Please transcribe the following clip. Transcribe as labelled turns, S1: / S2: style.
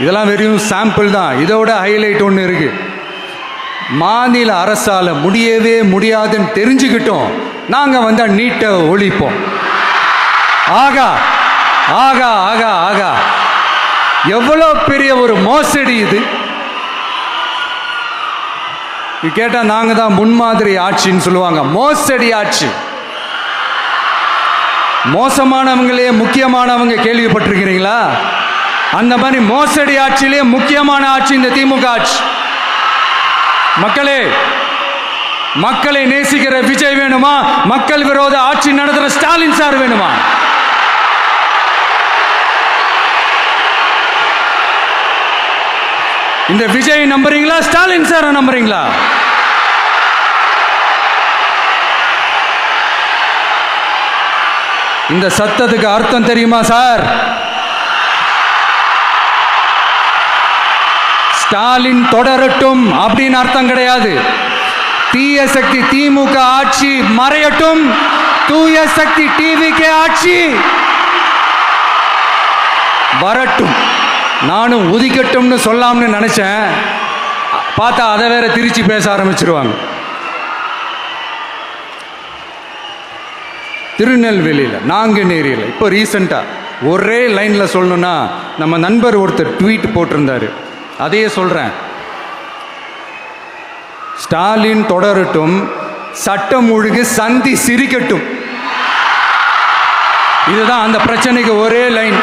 S1: இதெல்லாம் வெறும் சாம்பிள் தான். இதோட ஹைலைட் ஒன்று இருக்கு. மாநில அரசால் முடியவே முடியாதுன்னு தெரிஞ்சுக்கிட்டோம், நாங்கள் வந்தால் நீட்டை ஒழிப்போம். ஆகா ஆகா ஆகா ஆகா, எவ்வளோ பெரிய ஒரு மோசடி இது. கேட்டால் நாங்கள் தான் முன்மாதிரி ஆட்சின்னு சொல்லுவாங்க. மோசடி ஆட்சி. மோசமானவங்களே முக்கியமானவங்க கேள்விப்பட்டிருக்கிறீங்களா? அந்த மாதிரி மோசடி ஆட்சியிலே முக்கியமான ஆட்சி இந்த திமுக ஆட்சி. மக்களே, மக்களை நேசிக்கிற விஜய் வேணுமா? மக்கள் விரோத ஆட்சி நடத்துகிற ஸ்டாலின் சார் வேணுமா? இந்த விஜய் நம்புறீங்களா, ஸ்டாலின் சார் நம்புறீங்களா? இந்த சத்தத்துக்கு அர்த்தம் தெரியுமா சார்? ஸ்டாலின் தொடரட்டும் அப்படின்னு அர்த்தம் கிடையாது. தீய சக்தி திமுக ஆட்சி மறையட்டும், தூய சக்தி டிவிகே ஆட்சி வரட்டும். நானும் உதிக்கட்டும்னு சொல்லாம்னு நினைச்சேன், பார்த்தா அதை வேற திருச்சி பேச ஆரம்பிச்சிருவாங்க. திருநெல்வேலியில், நாங்குநேரியில் இப்போ ரீசெண்டாக ஒரே லைனில் சொல்லணும்னா, நம்ம நண்பர் ஒருத்தர் ட்வீட் போட்டிருந்தாரு, அதையே சொல்கிறேன். ஸ்டாலின் தொடரட்டும், சட்டம் ஒழுங்கு சந்தி சிரிக்கட்டும். இதுதான் அந்த பிரச்சனைக்கு ஒரே லைன்.